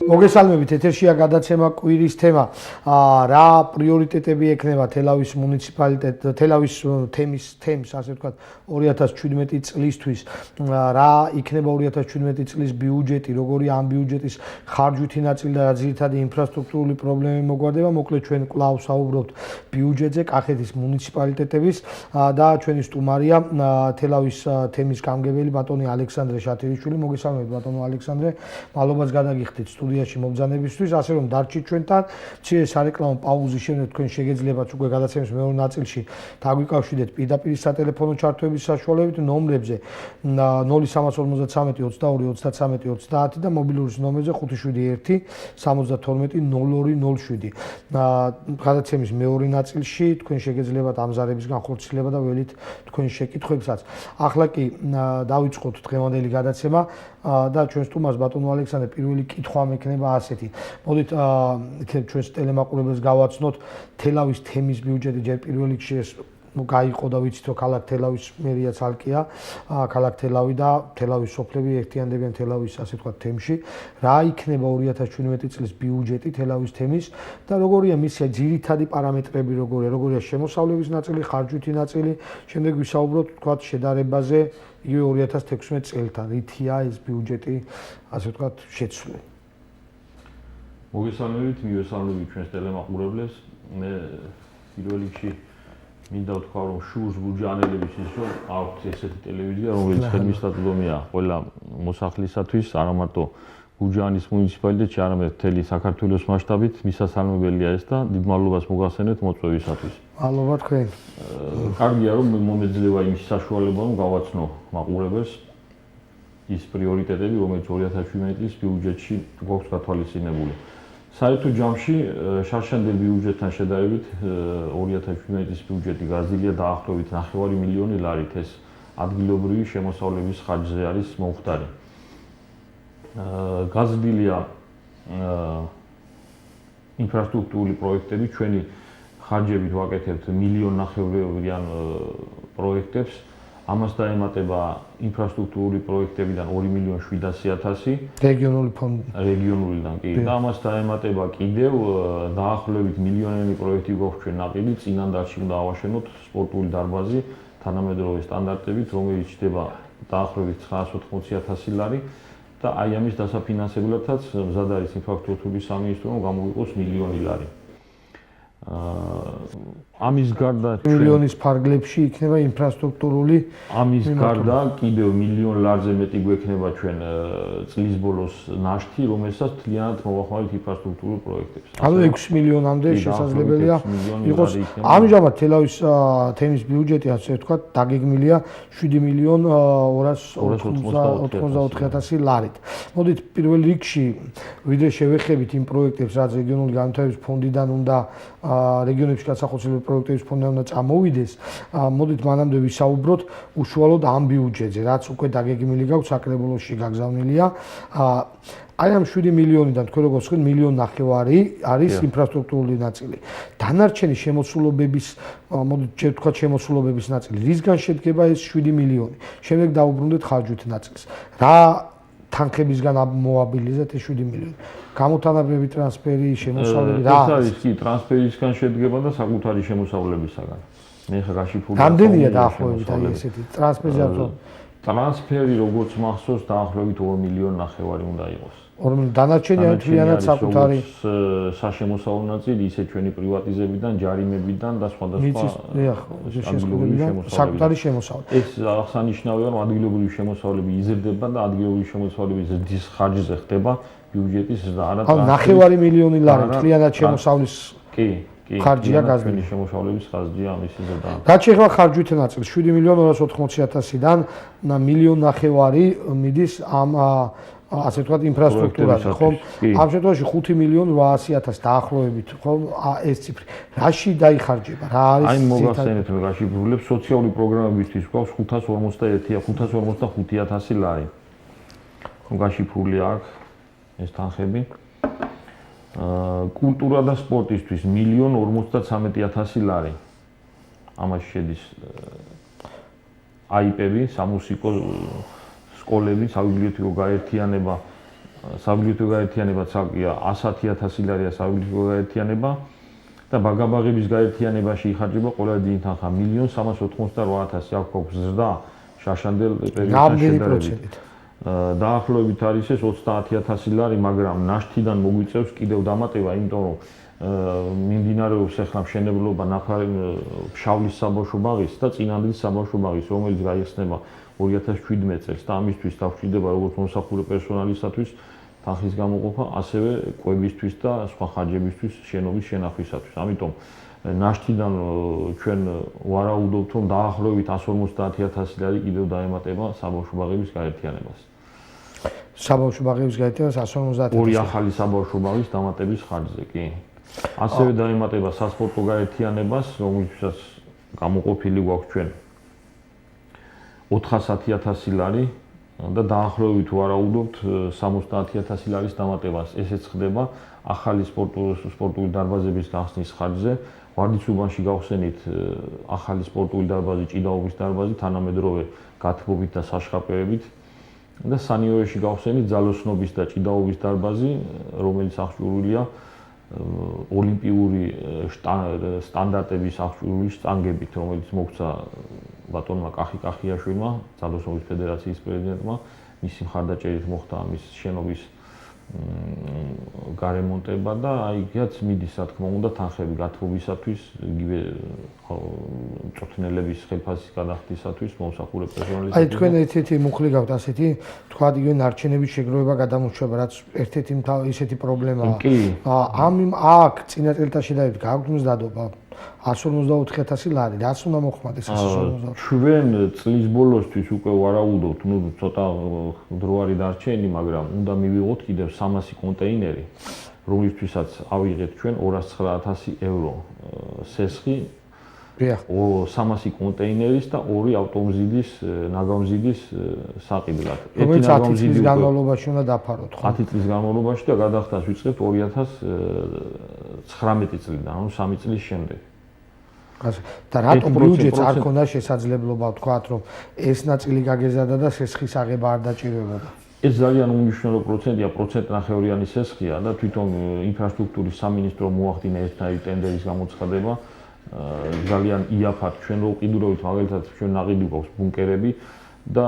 მოგესალმებით, ეთერშია გადაცემა კვირის თემა. რა პრიორიტეტები ექნება თელავის მუნიციპალიტეტ, თელავის თემს, ასე ვთქვათ, 2017 წლისთვის. რა იქნება 2017 წლის ბიუჯეტი, როგორი ამ ბიუჯეტის ხარჯვითი ნაწილი და ძირითადი ინფრასტრუქტურული პრობლემები მოგვარდება. მოკლედ ჩვენ კვლავ საუბრობთ ბიუჯეტზე, კახეთის მუნიციპალიტეტების და ჩვენი სტუმარია თელავის თემის გამგებელი ბატონი ალექსანდრე შათირიშვილი. მოგესალმებით, ბატონო ალექსანდრე. მადლობას გადაგიხდით სტუდიაში მობრძანებისთვის, ასე რომ დარჩით ჩვენთან. მცირე სარეკლამო პაუზის შემდეგ თქვენ შეგეძლებათ უკვე გადაცემის მეორე ნაწილში დაგვიკავშირდეთ პირდაპირ სატელეფონო ჩართვების საშუალებით ნომრებზე 0353 22 33 30 და მობილურის ნომერზე 571 72 0207. გადაცემის მეორე ნაწილში თქვენ შეგეძლებათ ამზარების განხორციელება და ველით თქვენ შეკითხვებსაც. ახლა კი დავიწყოთ დღევანდელი გადაცემა და ჩვენ სტუმარს ბატონო ალექსანდრე პირველი კითხვა მექნება ასეთი. მოდით ჩვენს ტელემაყურებელს გავაცნოთ თელავის თემის ბიუჯეტი ჯერ პირველ რიგში ეს გაიყო და ვიცით რომ ქალაქ თელავის მერია ცალკეა, ქალაქ თელავი და თელავის სოფლები ერთიანდებიან თელავის ასე ვთქვათ თემში. რა იქნება 2017 წლის ბიუჯეტი თელავის თემის და როგორია მისი ძირითადი პარამეტრები, როგორია შემოსავლების ნაწილი, ხარჯვითი ნაწილი, შემდეგ ვისაუბროთ ვთქვათ შედარებაზე იგივე 2016 წელთან, რითია ეს ბიუჯეტი ასე ვთქვათ შეცვლილი. მოგესალმებით, მივესალმებით ჩვენს ტელემაყურებლებს. მე პირველ რიგში მინდა ვთქვა, რომ შურს ბუჯანელების ის რომ აქვთ ესეთი ტელევიზია, რომელიც ხელმისაწვდომია ყველა მოსახლისათვის, არა მარტო ბუჯანის მუნიციპალიტეტში, არამედ მთელი საქართველოს მასშტაბით მისასალმებელია ეს და დიდ მადლობას მოგახსენებთ მოწვევისათვის. მადლობა თქვენ. კარგია რომ მომეძლევა იმის საშუალება, რომ გავაცნო მაყურებელს ის პრიორიტეტები, რომელიც 2017 წლის ბიუჯეტში გვაქვს გათვალისწინებული. საერთო ჯამში შარშანდელ ბიუჯეტთან შედარებით 2017 წლის ბიუჯეტი გაზრდილია დაახლოებით 9 მილიონი ლარით. ეს ადგილობრივი შემოსავლების ხარჯზე არის მომხდარი. გაზრდილია ინფრასტრუქტურული პროექტები, ჩვენი ხარჯებით ვაკეთებთ 1,9 მილიონიან პროექტებს. ამას დაემატება ინფრასტრუქტურული პროექტებიდან 2,700,000 რეგიონულიდან კი და ამას დაემატება კიდევ დაახლოებით მილიონიანი პროექტი გვაქვს ჩვენ ნაყიდი წინანდალში უნდა ავაშენოთ სპორტული დარბაზი თანამედროვე სტანდარტებით, რომელიც ჩდება დაახლოებით 980,000 ლარი და აი ამის დასაფინანსებლადაც მზად არის ინფრასტრუქტურის სამინისტრო რომ გამოვიყოს მილიონი ლარი. ამის გარდა მილიონის ფარგლებში იქნება ინფრასტრუქტურული ამის გარდა კიდევ მილიონ ლარზე მეტი გვექნება ჩვენ წლის ბოლოს ნაშთი, რომელსაც თლიანად მოვახმარებთ ინფრასტრუქტურულ პროექტებს. ანუ 6 მილიონამდე შესაძლებელია იყოს. ამჟამად თელავის თემის ბიუჯეტი ასე ვთქვათ დაგეგმილია 7,284,000 ლარით. მოდით პირველ რიგში ვიდრე შევეხებით იმ პროექტებს, რაც რეგიონული განვითარების ფონდიდან უნდა რეგიონებში განსახორციელებული პროექტების ფონდიდან უნდა წამოვიდეს, მოდით მანამდე ვისაუბროთ უშუალოდ ამ ბიუჯეტზე, რაც უკვე დაგეგმილი გაქვს საკრებულოში გაგზავნილია. აი ამ 7 მილიონიდან თქვენ როგორც ვთქვით 1,9 არის ინფრასტრუქტურული ნაწილი. დანარჩენი შემოსულობების, მოდით ჯერ ვთქვათ შემოსულობების ნაწილი, რისგან შედგება ეს 7 მილიონი. შემდეგ დაუბრუნდეთ ხარჯვით ნაწილს. რა თანხებისგან მოაბილიზეთ ეს 7 მილიონი. გამოთანაბრები ტრანსფერი, შემოსავლები რა? ეს არის კი ტრანსფერისგან შედგება და საკუთარი შემოსავლებისგან. მე ხა გაშიფული. რამდენია დაახლოებით აი ესეთი ტრანსფერი არ ტრანსფერი როგორც მახსოვს დაახლოებით 2,9 მილიონი უნდა იყოს. დანარჩენი არის თლიანად საკუთარი საშემოსავლო ნაწილი, ისე ჩვენი პრივატიზებიდან, ჯარიმებიდან და სხვადასხვა საკუთარი შემოსავლე. ეს აღსანიშნავია, რომ ადგილობრივი შემოსავლები იზრდება და ადგილობრივი შემოსავლების ზრდის ხარჯზე ხდება ბიუჯეტის ზრდა. ანუ 9 მილიონი ლარი თლიანად შემოსავლის კი ხარჯია გაზრდილი. შემოსავლების ხარჯია ამის ზრდა. რაც ეხლა ხარჯვით ნაწილს 7,280,000-დან 1,9 მიდის ამ ასე ვთქვათ ინფრასტრუქტურაზე, ხომ? ამ შემთხვევაში 5,800,000 დაახლოებით, ხომ? ეს ციფრი. რაში დაიხარჯება? რა არის? აი მოგახსენეთ მე გაშიფრულებს სოციალური პროგრამებისთვის გვაქვს 545,000 ლარი. ხომ გაშიფრული აქვს ეს თანხები? კულტურა და სპორტისთვის 1,53,000 ლარი. ამაში შედის აიპები, სამუსიკო სკოლები, საბიბლიოთეკო გაერთიანება საბილეთო გაერთიანება ცალკეა 110.000 ლარია საბილეთო გაერთიანება და ბაგაბაღების გაერთიანებაში იხარჯება ყველა დიდი თანხა 1.388.000 აქვს ზრდა შაშანდელ პერიოდთან შედარებით. დაახლოებით არის ეს 30.000 ლარი, მაგრამ ნაშთიდან მოგვიწევს კიდევ დამატება, იმიტომ რომ მიმდინარეობს ახლა მშენებლობა ფშავლის საბავშვო ბაღის და წინანდლის საბავშვო ბაღის, რომელიც გაიხსნება 2017 წელს და ამისთვის დაგჭირდება როგორც მომსახურე პერსონალისათვის თანხის გამოყოფა, ასევე კვებისთვის და სხვა ხარჯებისთვის შენობის შენახვისათვის. ამიტომ ნაშთიდან ჩვენ ვარაუდობთ, რომ დაახლოებით 150.000 ლარი კიდევ დაემატება საბავშვო ბაღების გაერთიანებას. საბავშვო ბაღების გაერთიანებას 150.000. ორი ახალი საბავშვო ბაღის დამატების ხარჯზე, კი. ასევე დაემატება სასპორტო გაერთიანებას, რომელსაც გამოყოფილი გვაქვს ჩვენ 410.000 ლარი და დაახლოებით ვარაუდობთ 70.000 ლარის დამატებას. ესეც ხდება ახალი სპორტული დარბაზების გახსნის ხარჯზე. ვარდის უბანში გავხსენით ახალი სპორტული დარბაზი, ჭიდაობის დარბაზი, თანამედროვე გათბობით და საშხაპერებით და სანიორეში გავხსენით ძალოსნობის და ჭიდაობის დარბაზი, რომელიც აღჭურვილია ოლიმპიური სტანდარტების აღჭურვილი შტანგებით, რომელიც მოგვცა ბატონმა კახიაშვილმა, ძალოსნობის ფედერაციის პრეზიდენტმა, მისი მხარდაჭერით მოხდა ამის შენობის გარემონტება და აიგაც მიდის, რა თქმა უნდა, თანხები გათბობისათვის, იგივე მწვრთნელების ხელფასის გადახდისათვის, მომსახურე პერსონალისათვის. აი თქვენ ერთ-ერთი მუხლი გაქვთ ასეთი, თქვა იგივე ნარჩენების შეგროვება, გადამორჩება, რაც ერთ-ერთი ისეთი პრობლემაა. აქ წინა წელთან შედარებით გაქვთ მზადობა 154.000 ლარი, რაც უნდა მოხმარდეს 154. ჩვენ წლის ბოლოსთვის უკვე ვარაუდობთ, ცოტა დრო არის დარჩენილი, მაგრამ უნდა მივიღოთ კიდევ 300 კონტეინერი, რომლისთვისაც ავიღეთ ჩვენ 209.000 евро სესხი. 300 კონტეინერის და 2 ავტომზიდის, ნაგავმზიდის საყიდლად. რომელიც 10 წლის განმავლობაში უნდა დაფაროთ, ხო? 10 წლის განმავლობაში და გადახდას ვიწყებთ 2019 წლიდან, ანუ 3 წლის შემდეგ. და რატომ ბიუჯეტს არ ქონდა შესაძლებლობა ვთქვათ, რომ ეს ნაწილი გაგეზარდა და სესხის აღება არ დაჭირვებოდა? ეს ძალიან უმნიშვნელო პროცენტია, პროცენტნახევრიანი სესხია და თვითონ ინფრასტრუქტურის სამინისტრო მოახდინა ერთნაირი ტენდერის გამოცხადება. ძალიან იაფად ჩვენ რო ყიდულობთ, მაგალითად ჩვენ ნაყიდი გვაქვს ბუნკერები და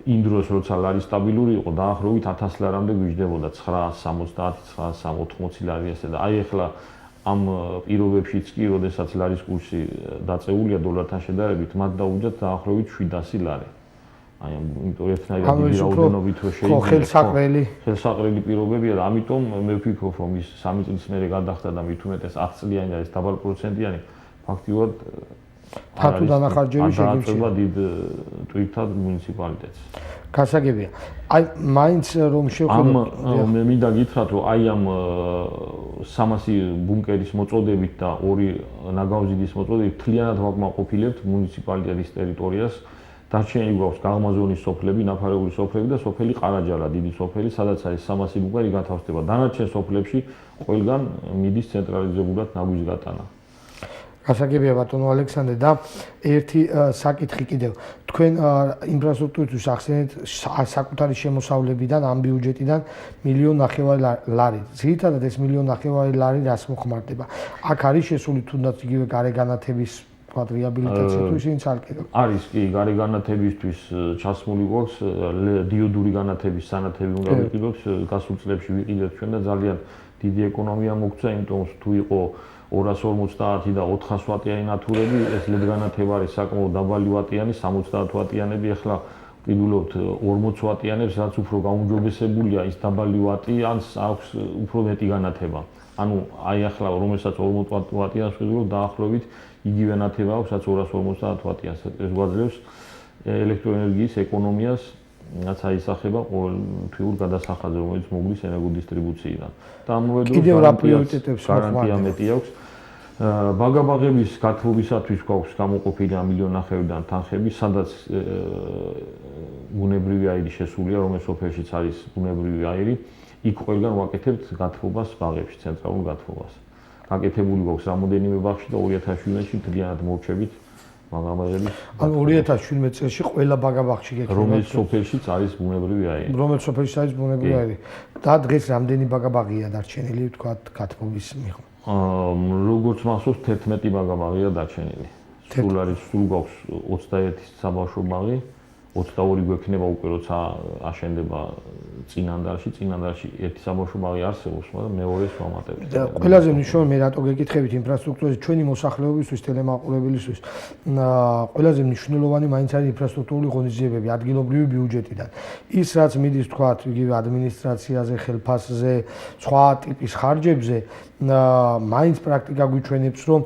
იმ დროს როცა ლარი სტაბილური იყო, დაახლოებით 1000 ლარამდე გვიждდებოდა 970, 980 ლარი ესე და აი ახლა ამ პირობებშიც კი, როდესაც ლარის კურსი დაწეულია დოლართან შედარებით, მათ დაუჯდათ დაახლოებით 700 ლარი. აი იმიტომ ერთნაირად დიდი რაოდენობით რო შეიძლება ხელსაყრელი პირობებია და ამიტომ მე ვფიქრობ, რომ ის 3 წლის მერე გადახდა და მით უმეტეს 10 წლიანი და ეს დაბალ პროცენტიანი ფაქტიურად თათუ დანახარჯები შეგვიძლია დიდ ტვირთად მუნიციპალიტეტს. გასაგებია. აი მაინც რომ შევხედოთ, მე მინდა გითხრათ, რომ აი ამ 300 ბუნკერის მოწოდებით და 2 ნაგავმზიდის მოწოდებით მთლიანად ვაკმაყოფილებთ მუნიციპალიტეტის ტერიტორიას. დარჩენილი გვაქვს გაღმაზონის სოფლები, ნაფარეული სოფლები და სოფელი ყარაჯალა, დიდი სოფელი, სადაც არის 300 ბუნკერი გათავსდება. დანარჩენ სოფლებში ყველგან მიდის ცენტრალიზებულად ნაგვის გატანა. გასაგებია ბატონო ალექსანდრე და ერთი საკითხი კიდევ. თქვენ ინფრასტრუქტურისთვის ახსენეთ საკუთარი შემოსავლებიდან, ამ ბიუჯეტიდან 1.5 მილიონ ლარი. ძირითადად ეს 1.5 მილიონ ლარი რას მოხმარდება? აქ არის შესული თუნდაც იგივე გარეგანათების რეაბილიტაცია თუ ისინიც არ კიდევ? არის კი, გარეგანათებისთვის ჩასმული გვაქვს დიოდური განათების სანათები უნდა ვიყიდოთ, გასულ წლებში ვიყიდეთ ჩვენ და ძალიან დიდი ეკონომია მოგვცა, იმიტომ თუ იყო 250 და 400 ვატიანი ნათურები, ეს ლედ განათება არის საკმაოდ დაბალი ვატიანი, 70 ვატიანები, ახლა ვყიდულობთ 40 ვატიანებს, რაც უფრო გაუმჯობესებულია ის დაბალი ვატი, ან აქვს უფრო მეტი განათება. ანუ აი ახლა რომელსაც 40 ვატიანს ვყიდულობ, დაახლოებით იგივე ნათება აქვს, რაც 250 ვატიანს. ეს გვაძლევს ელექტროენერგიის ეკონომიას, რაც აისახება თვიურ გადასახადზე, რომელიც მოგდის ენერგოდისტრიბუციიდან. და ამავე დროს კიდევ რა პრიორიტეტებს გარანტია მეტი აქვს. ბაგაბაღების გათბობისათვის გვაქვს გამოყოფილი 1.5 მილიონიდან თანხები, სადაც ბუნებრივი აირი შესულია, რომელიც სოფელშიც არის ბუნებრივი აირი. იქ ყველგან ვაკეთებთ გათბობას ბაღებში, ცენტრალურ გათბობას. გაკეთებული გვაქვს რამოდენიმე ბაღში და 2017-ში მთლიანად მოვჩებით ბაგაბაღების ანუ 2017 წელს ყველა ბაგაბაღში გექნება რომელიც სოფელშიც არის ბუნებრივი აირი. რომელიც სოფელში არის ბუნებრივი აირი. და დღეს რამდენი ბაგაბაღია დარჩენილი ვთქვათ გათბობის მიღო? როგორც მახსოვს 11 ბაგაბაღია დარჩენილი. სულ არის სულ გვაქვს 21 საბავშვო ბაღი, 22 გვექნება უკვე როცა აშენდება წინანდალში ერთი საბავშვო ბაღი არსებობს, მაგრამ მეორეს ვამატებთ. ყველაზე მნიშვნელოვანი მე რატო გეკითხებით ინფრასტრუქტურაზე ჩვენი მოსახლეობისთვის, ტელემაყურებლისთვის, ყველაზე მნიშვნელოვანი მაინც არის ინფრასტრუქტურული ღონისძიებები ადგილობრივი ბიუჯეტიდან. ის რაც მიდის თქვათ იგივე ადმინისტრაციაზე, ხელფასზე, სხვა ტიპის ხარჯებზე, მაინც პრაქტიკა გვიჩვენებს, რომ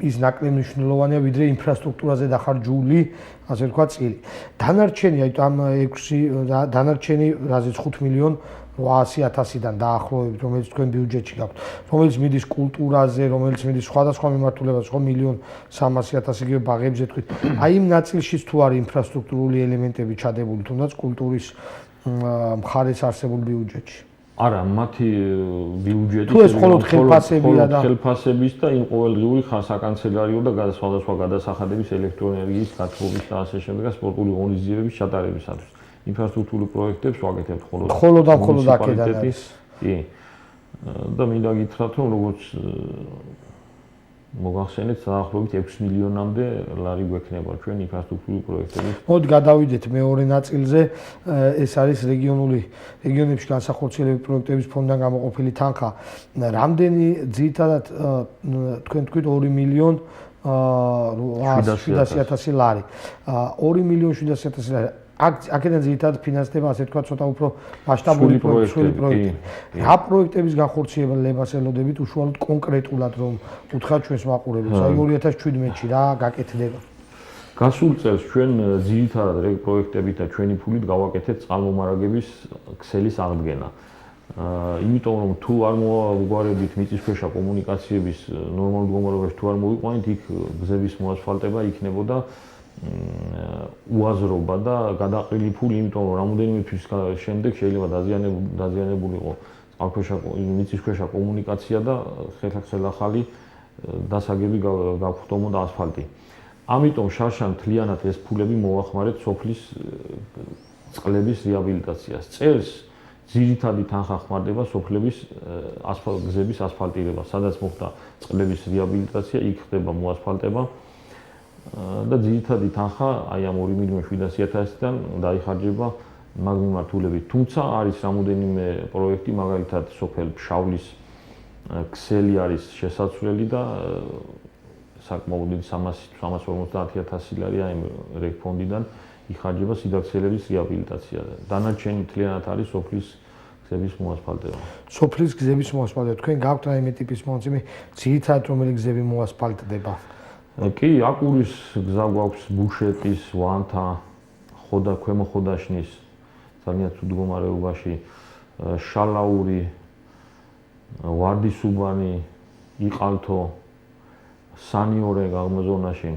ის ნაკლებ მნიშვნელოვანია ვიდრე ინფრასტრუქტურაზე დახარჯული, ასე ვთქვათ, წილი. დანარჩენი, აი ამ 6 დანარჩენი რაზეც 5 მილიონ 800.000-დან დაახლოებით, რომელიც თქვენ ბიუჯეტში გაქვთ, რომელიც მიდის კულტურაზე, რომელიც მიდის სხვადასხვა მიმართულებაზე, ხო 1.300.000 იგივე ბაღებზე თქვით. აი იმ ნაწილშიც თუ არის ინფრასტრუქტურული ელემენტები ჩადებული, თუნდაც კულტურის მხარეს არსებულ ბიუჯეტში. არა, მათი ბიუჯეტი თუ ეს მხოლოდ ხელფასებია და ხელფასების და იმ ყოველდღიური საკანცელერიო და სხვადასხვა გადასახადების ელექტროენერგიის გათბობის და ასე შემდეგ სპორტული ღონისძიებების ჩატარებისათვის. ინფრასტრუქტურული პროექტებს ვაკეთებთ მხოლოდ აქედან არის. კი. და მინდა გითხრათ, რომ როგორც მოგახსენეთ, დაახლოებით 6 მილიონამდე ლარი გვექნება ჩვენ ინფრასტრუქტურული პროექტების. მოდი გადავიდეთ მეორე ნაწილზე. ეს არის რეგიონებში განსახორციელებული პროექტების ფონდიდან გამოყოფილი თანხა. რამდენი ძირითადად თქვენ თქვით 2 მილიონ 700.000 ლარი. 2 მილიონ 700.000 ლარი. აქედან ძირითადად ფინანსდება, ასე ვთქვათ, ცოტა უფრო მასშტაბური პროექტები. რა პროექტების განხორციელებას ელოდებით უშუალოდ კონკრეტულად რომ უთხრათ ჩვენს მაყურებელს, აი 2017-ში რა გაკეთდება? გასულ წელს ჩვენ ძირითადად პროექტებით და ჩვენი ფულით გავაკეთეთ წყალმომარაგების ქსელის აღდგენა. იმიტომ რომ თუ არ მოვაგვარებით მიწისქვეშა კომუნიკაციების ნორმალურ მდგომარეობაში თუ არ მოვიყვანით, იქ გზების მოასფალტება იქნებოდა უაზრობა და გადაყრილი ფული, იმიტომ რომ რამოდენიმე თვის შემდეგ შეიძლება დაზიანებულიყო მიწისქვეშა კომუნიკაცია და ხელახალი დასაგები გავხდომოდა ასფალტი. ამიტომ შარშან მთლიანად ეს ფულები მოვახმარეთ სოფლის წყლების რეაბილიტაციას. წელს ძირითადი თანხა ხმარდება სოფლების გზების ასფალტირება, სადაც მოხდა წყლების რეაბილიტაცია, იქ ხდება მოასფალტება. და ძირითადი თანხა აი ამ 2.700.000-დან დაიხარჯება მაგ მიმართულებით. თუმცა არის რამოდენიმე პროექტი, მაგალითად სოფელ ფშავლის ქსელი არის შესაძლებელი და საკმაოდ 350.000 ლარი აი რეგ ფონდიდან იხარჯება სიდაქცელების რეაბილიტაცია. დანარჩენი მთლიანად არის სოფლის გზების მოასფალტება. სოფლის გზების მოასფალტება. თქვენ გაქვთ რაიმე ტიპის მონაცემი, ძირითადად რომელი გზები მოასფალტდება? კი, აკურის გზა გვაქვს, ბუშეტის, ვანთა, ქვემო ხოდაშნის ძალიან ცუდ მდგომარეობაში, შალაური, ვარდისუბანი, იყალთო, სანიორე გაღმოზონაში.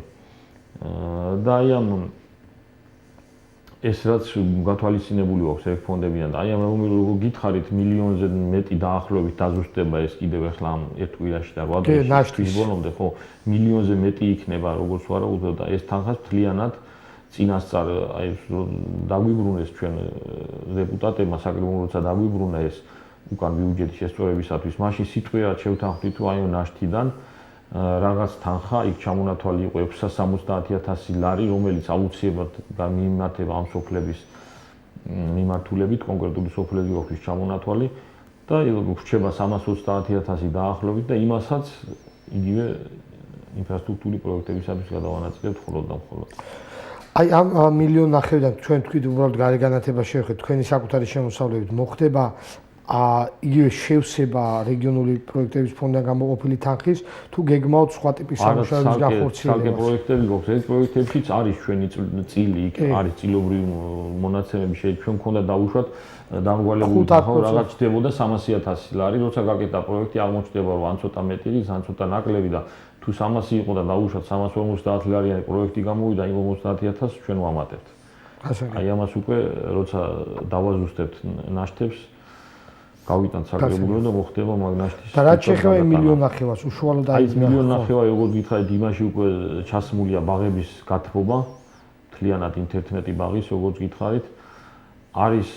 და აი ამ ეს რაც გათვალისწინებული აქვს ეგ ფონდებიდან და აი ამ რომ გითხარით მილიონზე მეტი დაახლოებით დაზუსტება ეს კიდევ ახლა ამ ერთ კვირაში და 8 დღის ბოლომდე ხო მილიონზე მეტი იქნება როგორც ვარაუდობ და ეს თანხა მთლიანად წინასწარ აი დაგვიბრუნეს ჩვენ დეპუტატებმა საკრებულო როცა დაგვიბრუნა ეს უკან ბიუჯეტის შესწორებისათვის მაშინ სიტყვიერად შევთანხმდით რომ აი ნაშთიდან რაღაც თანხა იქ ჩამონათვალი იყო 670.000 ლარი, რომელიც აუცილებლად გამიმართება ამ სოფლების მიმართულებით, კონკრეტული სოფლების ოქრის ჩამონათვალი და რჩება 320.000 დაახლოებით და იმასაც იგივე ინფრასტრუქტურული პროექტებისათვის გადავანაწილებთ მხოლოდ და მხოლოდ. აი ამ 1.5 მილიონიდან ჩვენ თქვით უბრალოდ გარეგანათება შევხედეთ, თქვენი საკუთარი შემოსავლებით მოხდება იგივე შევსება რეგიონული პროექტების ფონდიდან გამოყოფილი თანხის თუ გეგმავთ სხვა ტიპის სამუშაოების განხორციელებას? ცალკე პროექტები გვაქვს, ეს პროექტებშიც არის ჩვენი წილი, იქ არის წილობრივი მონაცემები, შეიძლება ჩვენ მქონდა დაუშვათ დამრგვალებული რაღაც ჩდებოდა 300.000 ლარი, როცა გაკეთდა პროექტი აღმოჩნდება რომ ან ცოტა მეტი ის, ან ცოტა ნაკლები და თუ 300 იყო და დაუშვათ 350 ლარიანი პროექტი გამოვიდა, იმ 50.000 ჩვენ ვამატებთ. აი ამას უკვე როცა დავაზუსტებთ ნაშთებს გავიტანთ საკრებულო და მოხდება მაგნაშტის. და რაც შეეხება მილიონ ნახევარს უშუალოდ აი მილიონ ნახევარი როგორც გითხარით იმაში უკვე ჩასმულია ბაღების გათბობა მთლიანად იმ 11 ბაღის როგორც გითხარით არის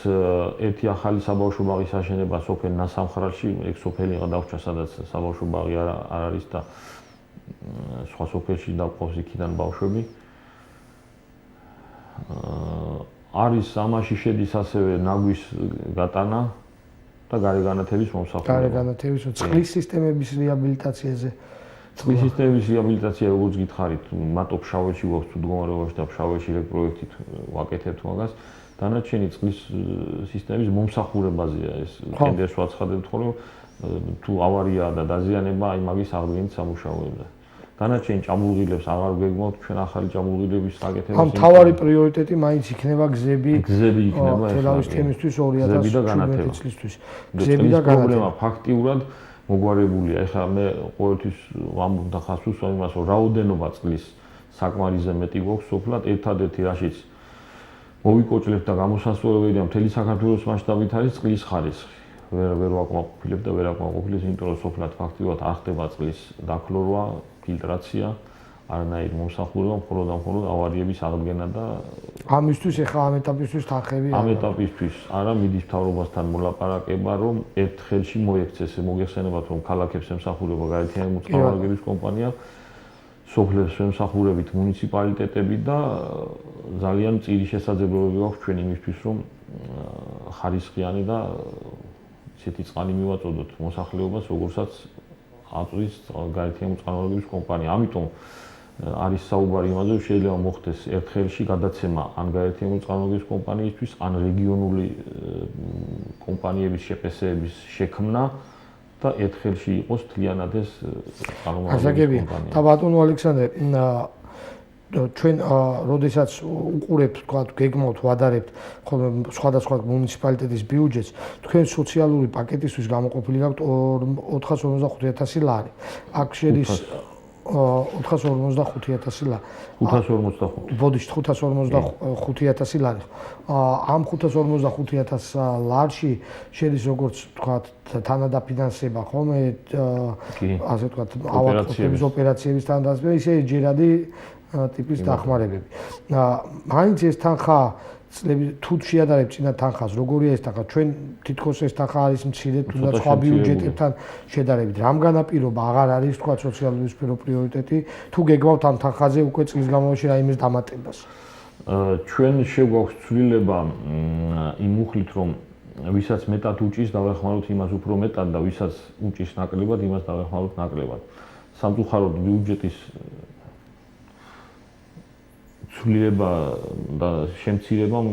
ერთი ახალი საბავშვო ბაღის აშენება სოფელ ნასამხრალში ეგ სოფელიღა დავრჩა სადაც საბავშვო ბაღი არ არის და სხვა სოფელში დაყავს იქიდან ბავშვები არის ამაში შედის ასევე ნაგვის გატანა და გარეგანათების მომსახურება. გარეგანათების წყლის სისტემების რეაბილიტაციაზე. წყლის სისტემების რეაბილიტაცია როგორც გითხარით, მარტო ფშავეთში გვაქვს თუ მდგომარეობაში და ფშავეთში ეგ პროექტით ვაკეთებთ მაგას. დანარჩენი წყლის სისტემის მომსახურებაზეა ეს ტენდერს ვაცხადებთ ხოლმე თუ ავარია და დაზიანება აი მაგის აღდგენით სამუშაოებზე. დანარჩენი ჭამულღილებს აღარ გეგმავთ ჩვენ ახალი ჭამულღილების გაკეთებას. ამ თავარი პრიორიტეტი მაინც იქნება გზები იქნება თელავის თემისთვის 2017 წლისთვის. გზები და პრობლემა ფაქტიურად მოგვარებულია. ეხლა მე ყოველთვის ვამბობ და ხას უსვამ იმას, რომ რაოდენობა წყლის საკმარისზე მეტი გვაქვს სოფლად, ერთადერთი რაშიც მოვიკოჭლებთ და გამოსასწორებელი და მთელი საქართველოს მასშტაბით არის წყლის ხარისხი. ვერ ვაკმაყოფილებ და ვერ აკმაყოფილებს, იმიტომ რომ სოფლად ფაქტიურად არ ხდება წყლის დაქლორვა, ფილტრაცია, არანაირი მომსახურება, მხოლოდ ავარიების აღდგენა და ამისთვის ეხლა ამ ეტაპისთვის თანხები ამ ეტაპისთვის არა მიდის მთავრობასთან მოლაპარაკება, რომ ერთ ხელში მოექცეს, მოგეხსენებათ, რომ ქალაქებს ემსახურება გაერთიანებული წყაროების კომპანია, სოფლებს ემსახურებით მუნიციპალიტეტები და ძალიან მწირი შესაძლებლობები აქვს ჩვენ იმისთვის, რომ ხარისხიანი და ისეთი წყალი მივაწოდოთ მოსახლეობას, როგორცაც აწვის გაერთიანებული წყაროების კომპანია. ამიტომ არის საუბარი იმაზე, რომ შეიძლება მოხდეს ერთ ხელში გადაცემა ან გაერთიანებული წყაროების კომპანიისთვის, ან რეგიონული კომპანიების შეპესეების შექმნა და ერთ ხელში იყოს თლიანად ეს წყაროების კომპანია. და ბატონო ალექსანდრე, ჩვენ როდესაც უყურებთ, თქვა, გეგმავთ, ვადარებთ ხოლმე სხვადასხვა მუნიციპალიტეტის ბიუჯეტს, თქვენ სოციალური პაკეტისთვის გამოყოფილი გაქვთ 455,000 ლარი. აქ შედის 455,000 ლარი. 545. ბოდიშ 545,000 ლარი. ამ 545,000 ლარში შედის როგორც თქვა თანადაფინანსება, ხოლმე ასე თქვა ავადმყოფობის ოპერაციების თანადასწრება, ისე ჯერადი ტიპის დახმარებები. მაინც ეს თანხა თუ შეადარებთ წინა თანხას, როგორია ეს თანხა? ჩვენ თითქოს ეს თანხა არის მცირე, თუნდაც სხვა ბიუჯეტებთან შედარებით. რამ განაპირობა აღარ არის თქვა სოციალური სფერო პრიორიტეტი, თუ გეგმავთ ამ თანხაზე უკვე წლის განმავლობაში რაიმეს დამატებას? ჩვენ შეგვაქვს ცვლილება იმ მუხლით, რომ ვისაც მეტად უჭის, დავეხმაროთ იმას უფრო მეტად და ვისაც უჭის ნაკლებად, იმას დავეხმაროთ ნაკლებად. სამწუხაროდ ბიუჯეტის ცვლილება და შემცირებამ,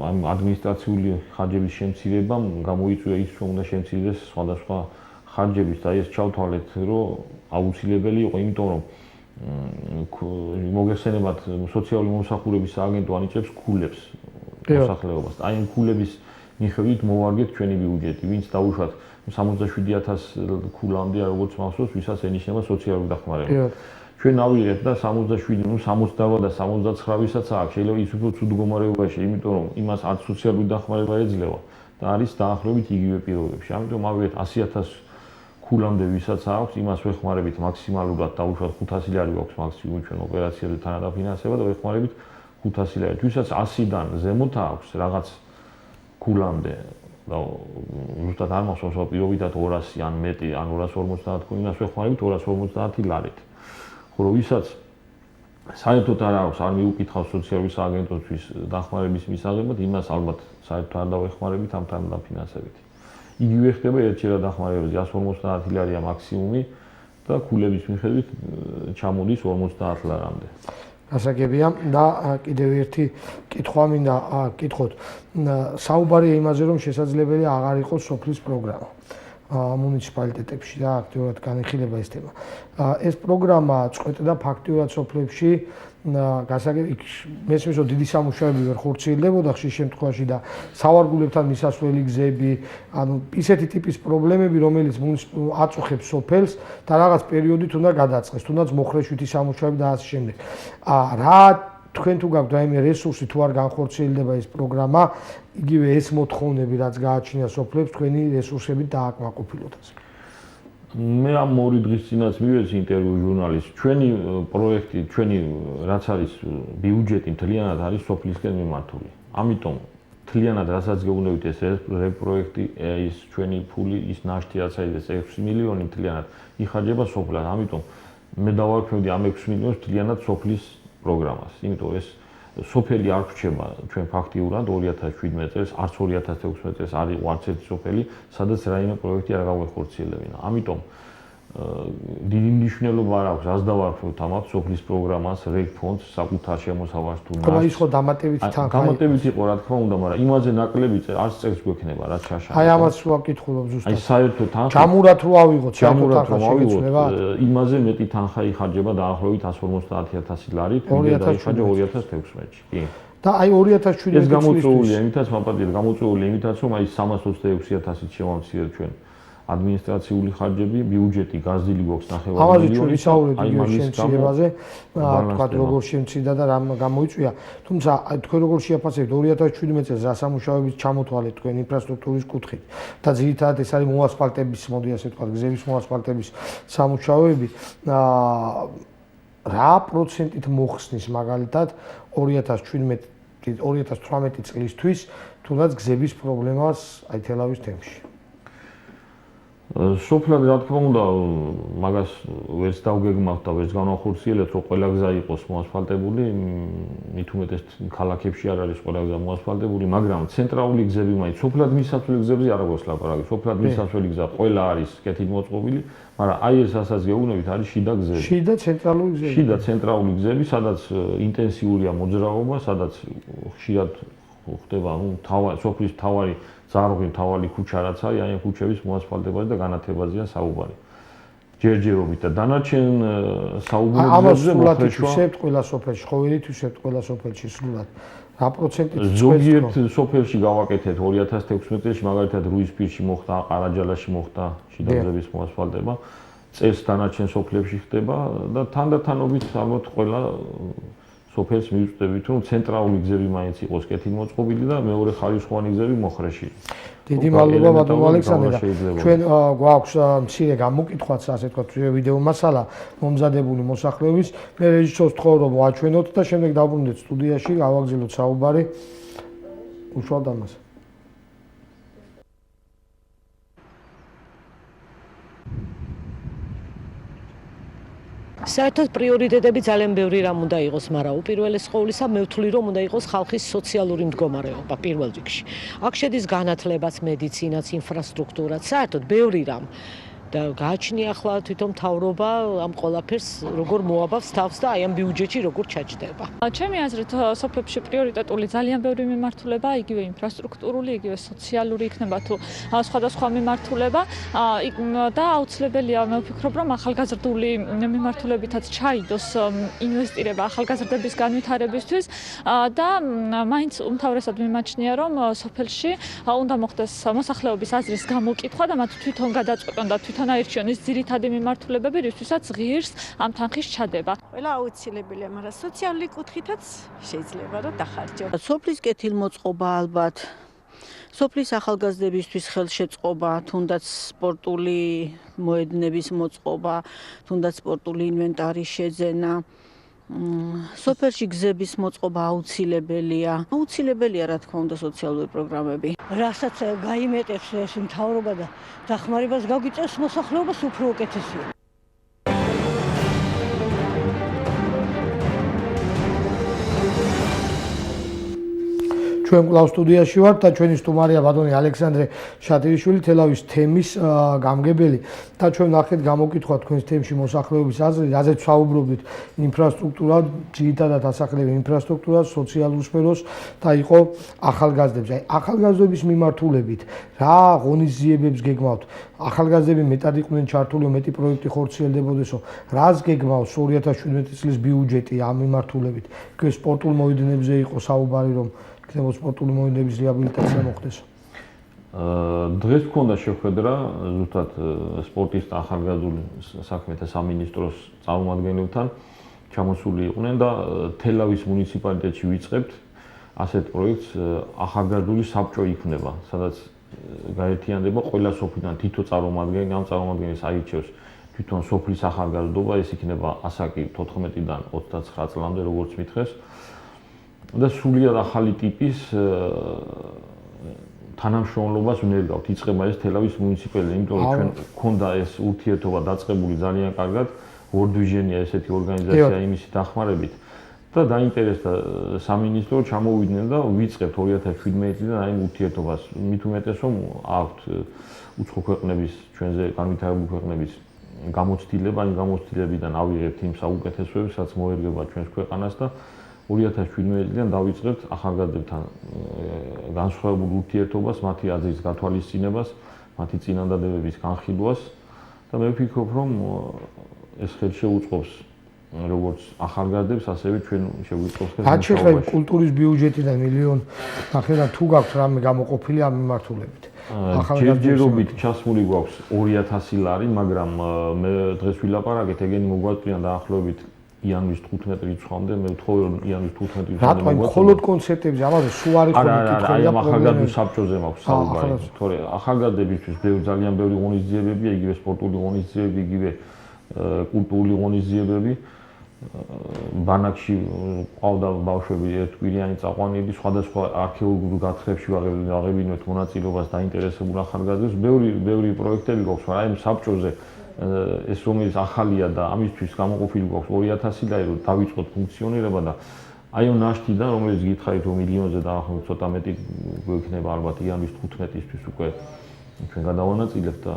ამ ადმინისტრაციული ხარჯების შემცირებამ გამოიწვია ის, რომ უნდა შემცირდეს სხვადასხვა ხარჯების და ეს ჩავთვალეთ, რომ აუცილებელი იყო, იმიტომ რომ მოგეხსენებათ, სოციალური მომსახურების სააგენტო ანიჭებს ქულებს მოსახლეობას. აი ამ ქულების მიხედვით მოვარგეთ ჩვენი ბიუჯეტი, ვინც დაუშვათ 67,000 ქულამდე, როგორც მახსოვს, ვისაც ენიშნება სოციალური დახმარება. ჩვენ ავიღეთ და 67, 68 და 79 ვისაც აქვს, შეიძლება ის უფრო ცუდ მდგომარეობაში, იმიტომ რომ იმას არც სოციალური დახმარება ეძლევა და არის დაახლოებით იგივე პირობებში. ამიტომ ავიღეთ 100,000 ქულამდე ვისაც აქვს, იმას ვეხმარებით მაქსიმალურად დაუშვათ 500 ლარი გვაქვს მაქსიმუმ ჩვენ ოპერაციებზე თანადაფინანსება და ვეხმარებით 500 ლარი. ვისაც 100-დან ზემოთ აქვს რაღაც ქულამდე და ზუსტად არ მახსოვს, რომ პირობითად 200 ან მეტი, ან 250 ქული, იმას ვეხმარებით 250 ლარით. ხო, ვისაც საერთოდ არ აქვს, არ მიუკითხავს სოციალური სააგენტოსთვის დახმარების მისაღებად, იმას ალბათ საერთოდ არ დავეხმარებით ამ თანადაფინანსებით. იგივე ხდება ერთჯერა დახმარებაზე 150 ლარია მაქსიმუმი და ქულების მიხედვით ჩამოდის 50 ლარამდე. გასაგებია და კიდევ ერთი კითხვა მინდა გკითხოთ. საუბარია იმაზე, რომ შესაძლებელი აღარ იყოს სოფლის პროგრამა მუნიციპალიტეტებში და აქტიურად განიხილება ეს თემა. ეს პროგრამა წყვეტდა ფაქტიურად სოფლებში გასაგები მესმის რომ დიდი სამუშაოები ვერ ხორციელდებოდა ხშირ შემთხვევაში და სავარგულებთან მისასვლელი გზები, ანუ ისეთი ტიპის პრობლემები, რომელიც აწუხებს სოფელს და რაღაც პერიოდით უნდა გადაწყდეს, თუნდაც მოხრეშვითი სამუშაოები და ასე შემდეგ. რა თქვენ თუ გაქვთ რაიმე რესურსი თუ არ განხორციელდება ეს პროგრამა, იგივე ეს მოთხოვნები რაც გააჩნია სოფლებს თქვენი რესურსებით დააკმაყოფილოთ ასე. მე ამ 2 დღის წინაც მივეცი ინტერვიუ ჟურნალისტს. ჩვენი პროექტი, ჩვენი რაც არის ბიუჯეტი მთლიანად არის სოფლისკენ მიმართული. ამიტომ მთლიანად რასაც გეუბნებით ეს პროექტი, ის ჩვენი ფული, ის ნაშთი რაც არის 6 მილიონი მთლიანად იხარჯება სოფლად. ამიტომ მე დავარქმევდი ამ 6 მილიონს მთლიანად სოფლის პროგრამას. იმიტომ ეს სოფელი არ რჩება ჩვენ ფაქტიურად 2017 წელს, არც 2016 წელს არ იყო არც ერთი სოფელი, სადაც რაიმე პროექტი არ გავეხორციელებინა. ამიტომ დიდი მნიშვნელობა არ აქვს, რას დავარქმევთ ამათ სოფლის პროგრამას, რეგ ფონდს, საკუთარ შემოსავალს თუ ხომ ის ხო დამატებითი თანხა. დამატებითი იყო, რა თქმა უნდა, მაგრამ იმაზე ნაკლები არც წელს გვექნება, რაც შაშა. აი ამას ვაკითხულობ ზუსტად. აი საერთო თანხა. ჯამურად რო ავიღოთ, საერთო თანხა შეგეცვლება. იმაზე მეტი თანხა იხარჯება დაახლოებით 150.000 ლარი, ვიდრე დაიხარჯა 2016-ში. კი. და აი 2017 ეს გამოწვეულია იმითაც, მაპატიეთ, გამოწვეულია იმითაც, რომ აი 326.000-ით შემოვამციეთ ჩვენ ადმინისტრაციული ხარჯები, ბიუჯეტი გაზრდილი გვაქვს 9 მილიონი. ამაზე ჩვენ ვისაუბრეთ იგივე შემცირებაზე, თქვა როგორ შემცირდა და რა გამოიწვია. თუმცა თქვენ როგორ შეაფასებთ 2017 წელს რა სამუშაოებით ჩამოთვალეთ თქვენ ინფრასტრუქტურის კუთხით და ძირითადად ეს არის მოასფალტების, მოდი ასე ვთქვა, გზების მოასფალტების სამუშაოები. რა პროცენტით მოხსნის მაგალითად 2018 წლისთვის თუნდაც გზების პრობლემას აი თელავის თემში. სოფლად რა თქმა უნდა მაგას ვერც დავგეგმავთ და ვერც განახორციელებთ რომ ყველა გზა იყოს მოასფალტებული, მით უმეტეს ქალაქებში არ არის ყველა გზა მოასფალტებული, მაგრამ ცენტრალური გზები მაინც სოფლად მისასვლელი გზებზე არ აქვს ლაპარაკი. სოფლად მისასვლელი გზა ყველა არის კეთილმოწყობილი, მაგრამ აი ეს რასაც გეუბნებით არის შიდა გზები. შიდა ცენტრალური გზები. შიდა ცენტრალური გზები, სადაც ინტენსიურია მოძრაობა, სადაც ხშირად ხდება სოფლის თავარი ზარღვი თავალი ქუჩა რაც არის, აი ამ ქუჩების მოასფალტებაზე და განათებაზეა საუბარი. ჯერჯერობით და დანარჩენ საუბრებზე მოხერხებთ ყველა სოფელში, ხო ვერ ითვისებთ ყველა სოფელში სრულად. რა პროცენტით ზოგიერთ სოფელში გავაკეთეთ 2016 წელს მაგალითად რუისპირში მოხდა, ყარაჯალაში მოხდა შიდა გზების მოასფალტება. წელს დანარჩენ სოფლებში ხდება და თანდათანობით ალბათ ყველა სოფელს მივწვდებით, რომ ცენტრალური გზები მაინც იყოს კეთილმოწყობილი და მეორე ხარისხოვანი გზები მოხრეში. დიდი მადლობა ბატონო ალექსანდრე. ჩვენ გვაქვს მცირე გამოკითხვაც, ასე ვთქვათ, ვიდეო მასალა მომზადებული მოსახლეობის. მე რეჟისორს ვთხოვ, რომ ვაჩვენოთ და შემდეგ დავბრუნდეთ სტუდიაში, გავაგზავნოთ საუბარი. უშუალოდ ამას. საერთოდ პრიორიტეტები ძალიან ბევრი რამ უნდა იყოს, მაგრამ უპირველეს ყოვლისა მე ვთვლი, რომ უნდა იყოს ხალხის სოციალური მდგომარეობა პირველ რიგში. აქ შედის განათლებაც, მედიცინაც, ინფრასტრუქტურაც, საერთოდ ბევრი რამ. და გააჩნია ახლა თვითონ მთავრობა ამ ყველაფერს როგორ მოაბავს თავს და აი ამ ბიუჯეტში როგორ ჩაჯდება. ჩემი აზრით სოფლებში პრიორიტეტული ძალიან ბევრი მიმართულება, იგივე ინფრასტრუქტურული, იგივე სოციალური იქნება თუ სხვადასხვა მიმართულება და აუცილებელია მე ვფიქრობ, რომ ახალგაზრდული მიმართულებითაც ჩაიდოს ინვესტირება ახალგაზრდების განვითარებისთვის და მაინც უმთავრესად მიმაჩნია, რომ სოფელში უნდა მოხდეს მოსახლეობის აზრის გამოკითხვა და მათ თვითონ გადაწყვეტონ და თვითონ აირჩიონ ის ძირითადი მიმართულებები, რისთვისაც ღირს ამ თანხის ჩადება. ყველა აუცილებელია, მაგრამ სოციალური კუთხითაც შეიძლება რომ დახარჯო. სოფლის კეთილმოწყობა ალბათ, სოფლის ახალგაზრდებისთვის ხელშეწყობა, თუნდაც სპორტული მოედნების მოწყობა, თუნდაც სპორტული ინვენტარის შეძენა. სოფელში გზების მოწყობა აუცილებელია. აუცილებელია, რა თქმა უნდა, სოციალური პროგრამები. რასაც გაიმეტებს ეს მთავრობა და დახმარებას გაგვიწევს მოსახლეობას უფრო უკეთესია. ჩვენ კვლავ სტუდიაში ვართ და ჩვენი სტუმარია ბატონი ალექსანდრე შატილიშვილი, თელავის თემის გამგებელი და ჩვენ ნახეთ გამოკითხვა თქვენს თემში მოსახლეობის აზრი, რაზეც ვსაუბრობდით ინფრასტრუქტურა, ძირითადად ასახლები ინფრასტრუქტურა, სოციალურ სფეროს და იყო ახალგაზრდებს. აი ახალგაზრდების მიმართულებით რა ღონისძიებებს გეგმავთ? ახალგაზრდები მეტად იყვნენ ჩართული, მეტი პროექტი ხორციელდებოდესო. რას გეგმავს 2017 წლის ბიუჯეტი ამ მიმართულებით? თქვენ სპორტულ მოედნებზე იყო საუბარი, რომ ქნებო სპორტული მოედნების რეაბილიტაცია მოხდეს. დღეს გქონდა შეხვედრა ზუსტად სპორტის და ახალგაზრდული საქმეთა სამინისტროს წარმომადგენლებთან ჩამოსული იყვნენ და თელავის მუნიციპალიტეტში ვიწყებთ ასეთ პროექტს ახალგაზრდული საბჭო იქნება, სადაც გაერთიანდება ყველა სოფლიდან თითო წარმომადგენელი, ამ წარმომადგენელს აირჩევს თვითონ სოფლის ახალგაზრდობა, ეს იქნება ასაკი 14-დან 29 წლამდე, როგორც მითხეს. და სულიად ახალი ტიპის თანამშრომლობას ვნერგავთ. იწყება ეს თელავის მუნიციპალიტეტი, იმიტომ რომ ჩვენ გქონდა ეს ურთიერთობა დაწყებული ძალიან კარგად, World Vision-ია ესეთი ორგანიზაცია იმისი დახმარებით და დაინტერესდა სამინისტრო, ჩამოვიდნენ და ვიწყებთ 2017-დან აი ურთიერთობას. მით უმეტეს რომ აქვთ უცხო ქვეყნების, ჩვენზე განვითარებული ქვეყნების გამოცდილება, იმ გამოცდილებიდან ავიღებთ იმ საუკეთესოებს, რაც მოერგება ჩვენს ქვეყანას და 2017-დან დავიწყებთ ახალგაზრდებთან განსხვავებულ ურთიერთობას, მათი აზრის გათვალისწინებას, მათი წინადადებების განხილვას და მე ვფიქრობ, რომ ეს ხელშეუწყობს როგორც ახალგაზრდებს, ასევე ჩვენ შეგვიწყობს ეს რაც შეეხება კულტურის ბიუჯეტიდან მილიონ ნახევრად თუ გაქვთ რამე გამოყოფილი ამ მიმართულებით. ჯერჯერობით ჩასმული გვაქვს 2000 ლარი, მაგრამ მე დღეს ვილაპარაკეთ, ეგენი მოგვაწვია დაახლოებით იანვრის 15 რიცხვამდე, მე ვთხოვე რომ იანვრის 15 რიცხვამდე რატომ მხოლოდ კონცერტებზე, ამაზე სულ არის ხოლმე კითხვები და ახალგაზრდულ საბჭოზე მაქვს საუბარი. თორე ახალგაზრდებისთვის ძალიან ბევრი ღონისძიებებია, იგივე სპორტული ღონისძიებები, იგივე კულტურული ღონისძიებები. ბანაკში ყავდა ბავშვები ერთკვირიანი წაყვანილი, სხვადასხვა არქეოლოგიურ გათხრებში ვაღებინოთ მონაწილეობას დაინტერესებულ ახალგაზრდებს. ბევრი პროექტები გვაქვს, მაგრამ აი საბჭოზე ეს რომელიც ახალია და ამისთვის გამოყოფილი გვაქვს 2000 ლარი, რომ დავიწყოთ ფუნქციონირება და აი ამ ნაშთიდან, რომელიც გითხარით რომ მილიონზე დაახლოებით ცოტა მეტი გვექნება ალბათ იანვრის 15-ისთვის უკვე ჩვენ გადავანაწილებთ და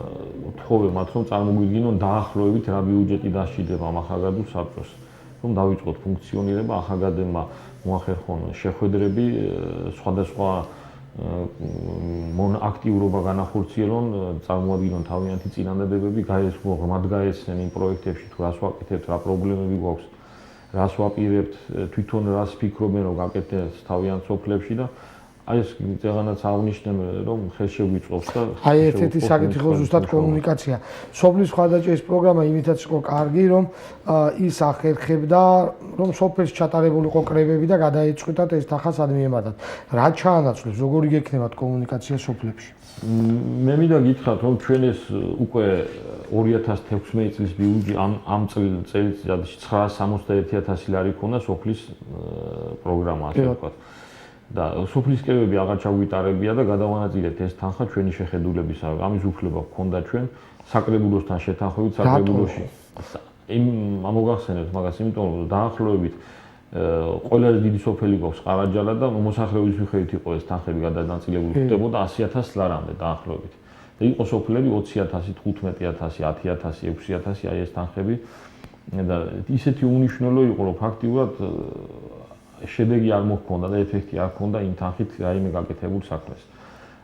ვთხოვე მათ რომ წარმოგვიდგინონ დაახლოებით რა ბიუჯეტი დასჭირდება ამ ახალგაზრდულ საბჭოს, რომ დავიწყოთ ფუნქციონირება, ახალგაზრდებმა მოახერხონ შეხვედრები, სხვადასხვა აქტიურობა განახორციელონ, წარმოადგინონ თავიანთი წინადადებები, ღრმად გაეცნენ იმ პროექტებში, თუ რას ვაკეთებთ, რა პრობლემები გვაქვს, რას ვაპირებთ, თვითონ რას ფიქრობენ, რომ გაკეთდეს თავიანთ სოფლებში და აი ეს ზეღანაც აღნიშნեմ, რომ ხელშეგვიწყობს და აი ერთ-ერთი საკითხი ხო ზუსტად კომუნიკაცია. სოფლის მხარდაჭერის პროგრამა იმითაც იყო კარგი, რომ ის ახერხებდა, რომ სოფელს ჩატარებულიყო კრებები და გადაეწყვიტათ ეს თანხა მიემატათ. რა ჩაანაცვლეს, როგორი გექნებათ კომუნიკაცია სოფლებში? მე მინდა გითხრათ, რომ ჩვენ ეს უკვე 2016 წლის ბიუჯეტი ამ წელიწადში 961.000 ლარი ქონდა სოფლის პროგრამა, ასე ვთქვათ. და სოფლის კრებები აღარ ჩაგვიტარებია და გადავანაწილეთ ეს თანხა ჩვენი შეხედულებისა. ამის უფლება გქონდა ჩვენ საკრებულოსთან შეთანხმებით საკრებულოში. მოგახსენებთ მაგას, იმიტომ რომ დაახლოებით ყველაზე დიდი სოფელი გვაქვს ყარაჯალა და მოსახლეობის მიხედვით იყო ეს თანხები გადანაწილებული, ხდებოდა 100.000 ლარამდე დაახლოებით. და იყო სოფლები 20.000, 15.000, 10.000, 6.000 აი ეს თანხები და ისეთი უნიშნელო იყო, რომ ფაქტიურად შედეგი არ მოჰქონდა და ეფექტი არ ჰქონდა იმ თანხით რაიმე გაკეთებულ საქმეს.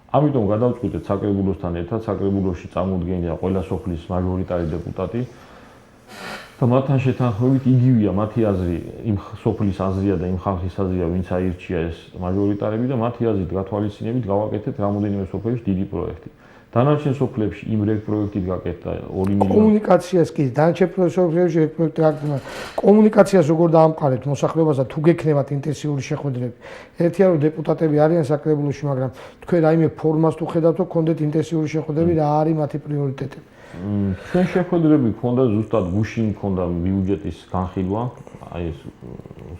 ამიტომ გადავწყვიტეთ საკრებულოსთან ერთად, საკრებულოში წარმოდგენილია ყველა სოფლის მაჟორიტარი დეპუტატი და მათთან შეთანხმებით იგივეა მათი აზრი, იმ სოფლის აზრია და იმ ხალხის აზრია, ვინც აირჩია ეს მაჟორიტარები და მათი აზრით გათვალისწინებით გავაკეთეთ რამოდენიმე სოფელში დიდი პროექტი. დანარჩენ სოფლებში იმ პროექტით გაკეთდა 2 მილიონი. კომუნიკაციას კი დანარჩენ სოფლებში ერთ პროექტი გაკეთდა. კომუნიკაციას როგორ დაამყარებთ მოსახლეობასთან, თუ გექნებათ ინტენსიური შეხვედრები. ერთია რომ დეპუტატები არიან საკრებულოში, მაგრამ თქვენ რაიმე ფორმას თუ ხედავთ, რომ გქონდეთ ინტენსიური შეხვედრები, რა არის მათი პრიორიტეტები? ჩვენ შეხვედრები გქონდა ზუსტად გუშინ გქონდა ბიუჯეტის განხილვა, აი ეს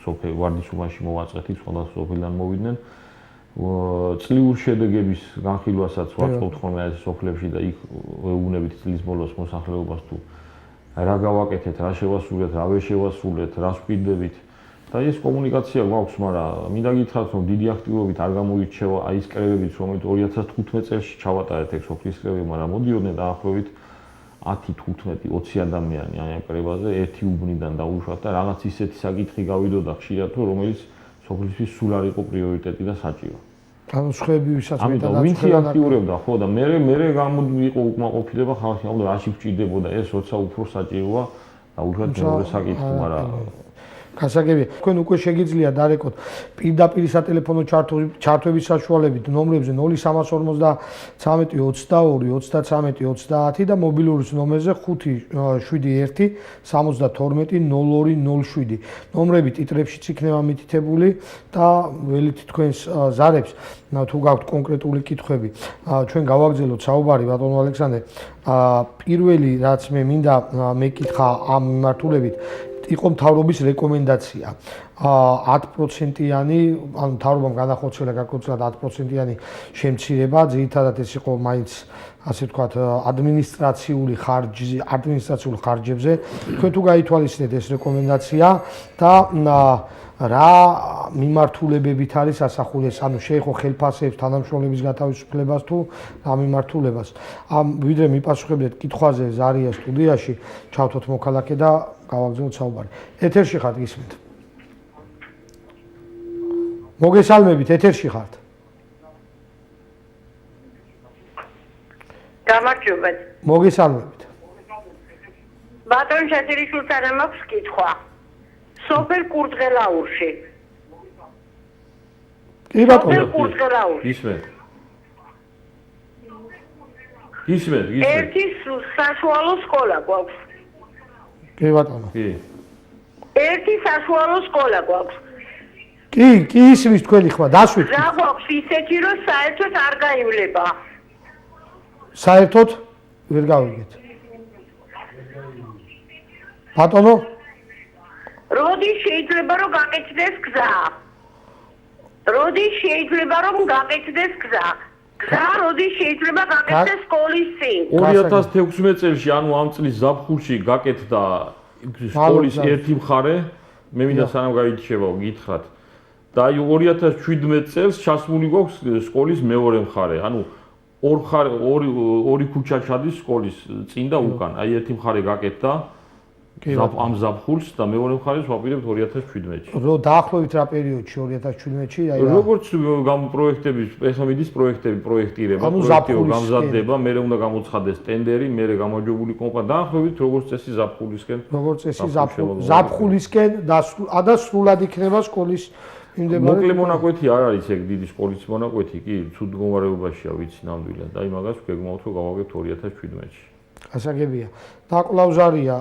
სოფელ ვარდისუბანში მოვაწყეთით, სხვადასხვა სოფლიდან მოვიდნენ. წლიურ შედეგების განხილვასაც ვაწყობთ ხოლმე ეს სოფლებში და იქ ვეუბნებით წლის ბოლოს მოსახლეობას თუ რა გავაკეთეთ, რა შევასრულეთ, რა ვერ შევასრულეთ, რას ვყიდებით და ეს კომუნიკაცია გვაქვს, მაგრამ მინდა გითხრათ, რომ დიდი აქტიურობით არ გამოირჩევა აი ეს კრებებიც, რომელიც 2015 წელს ჩავატარეთ ეგ სოფლის კრებები, მაგრამ მოდიოდნენ დაახლოებით 10, 15, 20 ადამიანი აი ამ კრებაზე ერთი უბნიდან დაუშვათ და რაღაც ისეთი საკითხი გავიდოდა ხშირად, რომელიც სოფლისთვის სულ არ იყო პრიორიტეტი და საჭირო. ანუ სხვები ვისაც მეტად ვინც აქტიურებდა, ხო და მე გამოდიიყო უკმაყოფილება ხალხი, ანუ რაში გვჭირდებოდა ეს, როცა უფრო საჭიროა და უშუალოდ მეორე საკითხი, მაგრამ გასაგებია. თქვენ უკვე შეგიძლიათ დარეკოთ პირდაპირ სატელეფონო ჩართვების საშუალებით ნომრებზე 0353 22 33 30 და მობილურის ნომერზე 571 72 0207. ნომრები ტიტრებშიც იქნება მითითებული და ველით თქვენს ზარებს თუ გაქვთ კონკრეტული კითხვები ჩვენ გავაგზავნოთ საუბარი ბატონო ალექსანდრე. პირველი რაც მე მინდა მეკითხა ამ მიმართულებით იყო მთავრობის რეკომენდაცია 10%-იანი, ანუ მთავრობამ განახორციელა განკუთვნილად 10%-იანი შემცირება, ძირითადად ეს იყო მაინც ასე ვთქვათ ადმინისტრაციული ხარჯებზე. თქვენ თუ გაითვალისწინეთ ეს რეკომენდაცია და რა მიმართულებებით არის ასახული ეს, ანუ შეეხო ხელფასებს, თანამშრომლების გათავისუფლებას თუ რა მიმართულებას. ვიდრე მიპასუხებდეთ კითხვაზე ზარია სტუდიაში, ჩავთოთ მოქალაქე და გავაგზავნოთ საუბარი. ეთერში ხართ, გისმენთ? მოგესალმებით, ეთერში ხართ. გამარჯობათ. მოგესალმებით. ბატონ შატირიშვილთან მაქვს კითხვა. სოფელ კურდღელაურში. კი ბატონო. გისმენთ. გისმენთ. ერთი საშუალო სკოლა გვაქვს. კი ბატონო. კი. ერთი საშუალო სკოლა გვაქვს. კი ისმის თქვენი ხმა, დასვით. რა გვაქვს ისეთი, რომ საერთოდ არ გაივლება. საერთოდ ვერ გავიგეთ. ბატონო? როდის შეიძლება რომ გაკეთდეს გზა? როდის შეიძლება რომ გაკეთდეს გზა? გზა როდის შეიძლება გაკეთდეს სკოლის წინ? 2016 წელს, ანუ ამ წლის ზაფხულში გაკეთდა სკოლის ერთი მხარე, მე მინდა სანამ გაიჩება გითხრათ. და 2017 წელს ჩასმული გვაქვს სკოლის მეორე მხარე, ანუ ორი ქუჩა ჩადის სკოლის წინ და უკან. აი ერთი მხარე გაკეთდა ამ ზაფხულს და მეორე მხარეს ვაპირებთ 2017-ში. დაახლოებით რა პერიოდში 2017-ში? როგორც პროექტების, ეხამიდის პროექტირება, პროექტი გამზადდება, მე უნდა გამოცხადდეს ტენდერი, მე გამარჯვებული კომპანია, დაახლოებით როგორც წესი ზაფხულისკენ. როგორც წესი ზაფხულისკენ და სრულად იქნება სკოლის მოკლე მონაკვეთი არ არის ეგ დიდი სკოლის მონაკვეთი, კი, ცუდ მდგომარეობაშია, ვიცი ნამდვილად. და იმაგას ვგეგმავთ, რომ გავაგებთ 2017-ში. გასაგებია. დაკლავ ზარია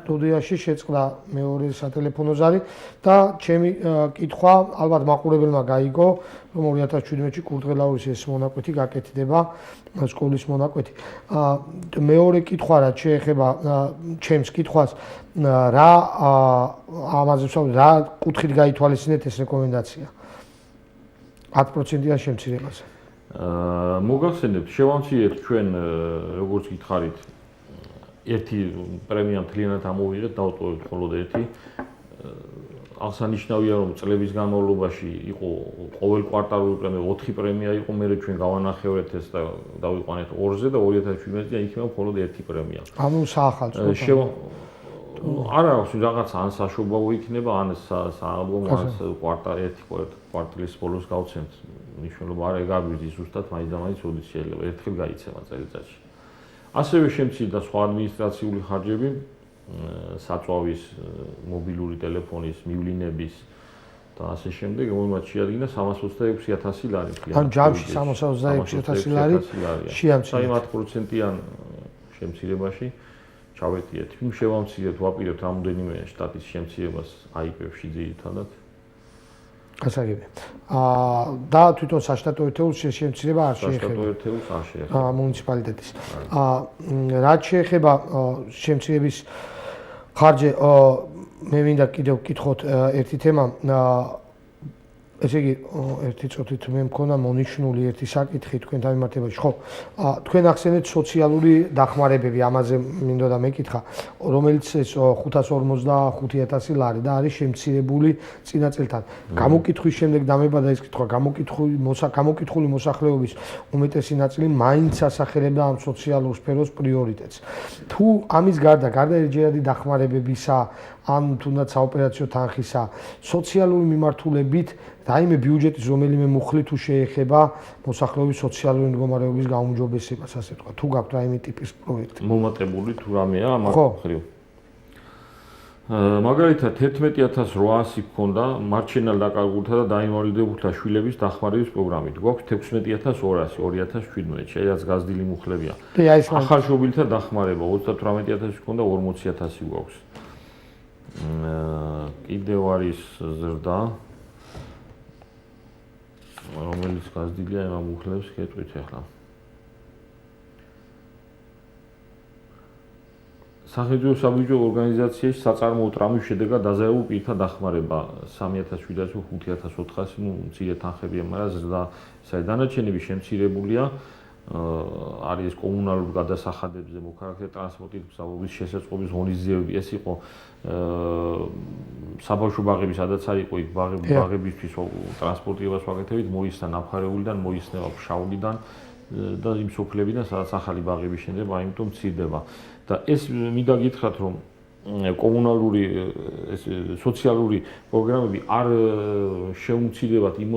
სტუდიაში შეწყდა მეორე სატელეფონო ზარი და ჩემი კითხვა ალბათ მაყურებელმა გაიგო, რომ 2017-ში კურდღელაურის ეს მონაკვეთი გაკეთდება, სკოლის მონაკვეთი. მეორე კითხვა რაც შეეხება ჩემს კითხვას, რა ამაზე რა კუთხით გაითვალისწინეთ ეს რეკომენდაცია 10%-იან შემცირებაზე? მოგახსენებთ, შევამცირებთ ჩვენ როგორც გითხარით ერთი პრემია მთლიანად ამოვიღეთ, დავტოვებთ მხოლოდ ერთი. აღსანიშნავია, რომ წლების განმავლობაში იყო ყოველ კვარტალური პრემია, 4 პრემია იყო, მე ჩვენ გავანახევრეთ ეს და დავიყვანეთ 2-ზე და 2017-ში იქნება მხოლოდ ერთი პრემია. ანუ საახალწლო. არა აქვს რაღაც ან საშობაო იქნება, ან სააღბლო ერთი კვარტალის ბოლოს გავცემთ. მნიშვნელობა არ ეგაგვიზის ზუსტად, მაინც და მაინც ოდის შეიძლება ერთხელ გაიცემა წელიწადში. ასევე შემცირდა სხვა ადმინისტრაციული ხარჯები, საწვავის, მობილური ტელეფონის, მივლინების და ასე შემდეგ, რომელმაც შეადგინა 326,000 ლარი. ან ჯამში 326,000 ლარი შეამცირდა. 10%-იან შემცირებაში ჩავეტიეთ. იმ შევამცირებთ, ვაპირებთ რამოდენიმე შტატის შემცირებას აიპებში ძირითადად. გასაგებია. და თვითონ საშტატო ერთეულს შემცირება არ შეეხება. საშტატო ერთეულს არ შეეხება. მუნიციპალიტეტის. რაც შეეხება შემცირების ხარჯზე, მე მინდა კიდევ გკითხოთ ერთი თემა. ესე იგი, ერთი წუთით მე მქონდა მონიშნული ერთი საკითხი თქვენთან მიმართებაში. ხო, თქვენ ახსენეთ სოციალური დახმარებები, ამაზე მინდოდა მეკითხა, რომელიც ეს 545,000 ლარი და არის შემცირებული წინა წელთან. გამოკითხვის შემდეგ დამებადა ეს კითხვა, გამოკითხული მოსახლეობის უმეტესი ნაწილი მაინც ასახელებდა ამ სოციალურ სფეროს პრიორიტეტს. თუ ამის გარდა ერთჯერადი დახმარებებისა, ან თუნდაც საოპერაციო თანხისა, სოციალური მიმართულებით რაიმე ბიუჯეტის რომელიმე მუხლი თუ შეეხება მოსახლეობის სოციალური მდგომარეობის გაუმჯობესებას, ასე ვთქვათ, თუ გაქვთ რაიმე ტიპის პროექტი. მომატებული თუ რამეა ამ მხრივ. მაგალითად 11800 გქონდა მარჩენალ დაკარგულთა და დაინვალიდებულთა შვილების დახმარების პროგრამით. გვაქვს 16200, 2017-ში, რაც გაზრდილი მუხლებია. ახალშობილთა დახმარება 38000 გქონდა, 40000 გვაქვს. კიდევ არის ზრდა, რომელიც გაზრდილია იმ მუხლებს გეტყვით ახლა. სახელმწიფო საბიუჯეტო ორგანიზაციაში საწარმოო ტრამვის შედეგად დაზარალულ პირთა დახმარება 3700, 5400, მცირე თანხებია, მაგრამ ზრდა დანარჩენები შემცირებულია. არის კომუნალურ გადასახადებებზე, მოქალაქეთა ტრანსპორტის მგზავრობის შესაძლებლობის ღონისძიებები, ეს იყო საბავშვო ბაღები, სადაც არ იყო იქ ბაღებისთვის ტრანსპორტირებას ვაკეთებით, მოისწა ნაფარეულიდან, მოისწება ფშავლიდან და იმ სოფლებიდან, სადაც ახალი ბაღები შენდება, ამიტომ მცირდება. და ეს მინდა გითხრათ, რომ კომუნალური სოციალური პროგრამები არ შეუმცირდებათ იმ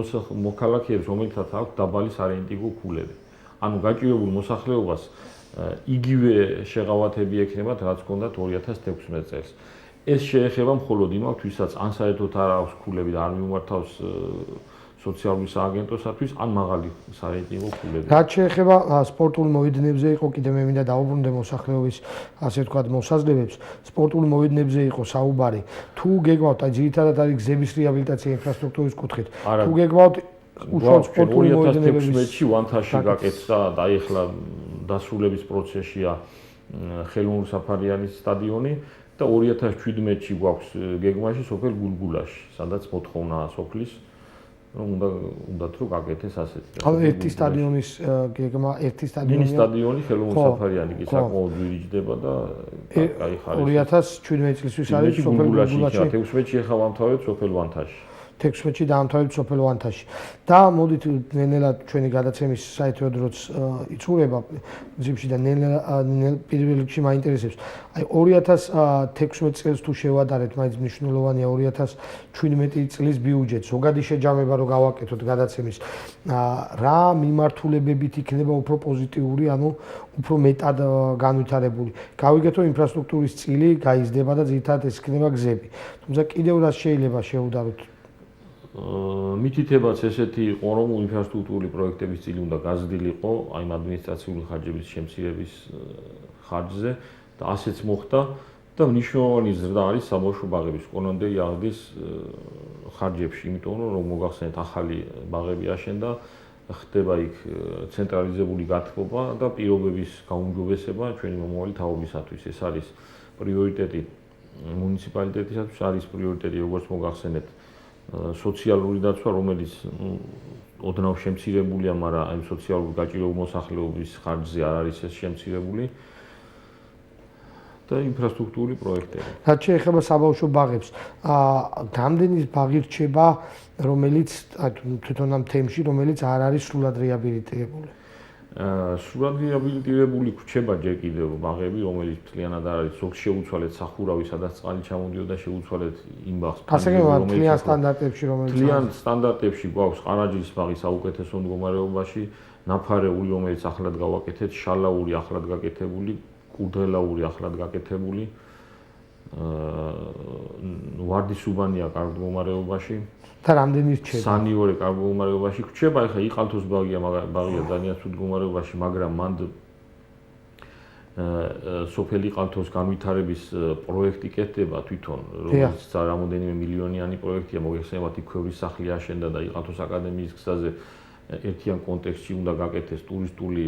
მოქალაქეებს, რომელთაც აქვს დაბალი სარეიტინგო ქულები. ანუ გაჭირებულ მოსახლეობას იგივე შეღავათები ექნებათ, რაც ჰქონდათ 2016 წელს. ეს შეეხება მხოლოდ იმას, ვისაც ან საერთოდ არ აქვს ქულები და არ მიუმართავს სოციალური სააგენტოსათვის, ან მაღალი სარეიტინგო ქულები. რაც შეეხება სპორტულ მოედნებზე იყო, კიდე მე მინდა დავუბრუნდე მოსახლეობის, ასე ვთქვათ, მოსაზრებებს. სპორტულ მოედნებზე იყო საუბარი. თუ გეგმავთ, აი ძირითადად არის გზების რეაბილიტაცია ინფრასტრუქტურის კუთხით. თუ გეგმავთ უშუალოდ სპორტული მოედნების 2016-ში ვანთაში გაკეთდა, დაიხლა დასრულების პროცესია ხელმოსაფარიანის სტადიონი და 2017-ში გვაქვს გეგმაში სოფელ გულგულაში, სადაც მოთხოვნაა სოფლის, რომ უნდათ რომ გაკეთდეს ასეთი. ანუ ერთი სტადიონის გეგმა, ერთი სტადიონი ხელმოსაფარიანი კი საკმაოდ ვირიჯდება და გაიხარეს. 2017 წლისთვის არის სოფელ გულგულაში. 16-ში ახლა ვამთავრებთ სოფელ ვანთაში. 16-ში დაამთავრებთ სოფელ ვანთაში. და მოდით ნელ-ნელა ჩვენი გადაცემის საერთოდ როც იწურება ძიმში და ნელ-ნელა პირველ რიგში მაინტერესებს. აი 2016 წელს თუ შევადარეთ, მაინც მნიშვნელოვანია 2017 წლის ბიუჯეტი, ზოგადი შეჯამება რო გავაკეთოთ გადაცემის. რა მიმართულებებით იქნება უფრო პოზიტიური, ანუ უფრო მეტად განვითარებული. გავიგეთო ინფრასტრუქტურის წილი გაიზრდება და ძირითადად ეს იქნება გზები. თუმცა კიდევ რას შეიძლება შევუდაროთ? მითითებაც ესეთი იყო, რომ ინფრასტრუქტურული პროექტების წილი უნდა გაზრდილიყო, აი ადმინისტრაციული ხარჯების შემცირების ხარჯზე და ასეც მოხდა და მნიშვნელოვანი ზრდა არის საბავშვო ბაღების კონონდეი აღდის ხარჯებში, იმიტომ რომ მოგახსენეთ ახალი ბაღები აშენდა, ხდება იქ ცენტრალიზებული გათბობა და პირობების გაუმჯობესება ჩვენი მომავალი თაობისათვის. ეს არის პრიორიტეტი მუნიციპალიტეტისათვის, არის პრიორიტეტი როგორც მოგახსენეთ სოციალური დაცვა, რომელიც ოდნავ შემცირებულია, მაგრამ აი სოციალურ გაჭირებულ მოსახლეობის ხარჯზე არ არის ეს შემცირებული და ინფრასტრუქტურული პროექტები. რაც შეეხება საბავშვო ბაღებს, რამდენი ბაღი რჩება, რომელიც თვითონ ამ თემში, რომელიც არ არის სრულად რეაბილიტირებული? სრულად რეაბილიტირებული რჩება ჯერ კიდევ ბაღები, რომელიც მთლიანად არ არის, ზოგ შეუცვალეთ სახურავი, სადაც წყალი ჩამოდიოდა, შეუცვალეთ იმ ბაღს. ასე რომ მთლიან სტანდარტებში, რომელიც მთლიან სტანდარტებში გვაქვს ყარაჯის ბაღი საუკეთესო მდგომარეობაში, ნაფარეული, რომელიც ახლად გავაკეთეთ, შალაური ახლად გაკეთებული, კურდღელაური ახლად გაკეთებული, ვარდისუბანია კარგ მდგომარეობაში და რამდენი რჩება? სანიორე კარგ მდგომარეობაში რჩება, ეხლა იყალთოს ბაღია ძალიან ცუდ მდგომარეობაში, მაგრამ მანდ სოფელი იყალთოს განვითარების პროექტი კეთდება თვითონ, რომელიც რამოდენიმე მილიონიანი პროექტია, მოგეხსენებათ იქ ქვევრის სახლი აშენდა და იყალთოს აკადემიის გზაზე ერთიან კონტექსტში უნდა გაკეთდეს ტურისტული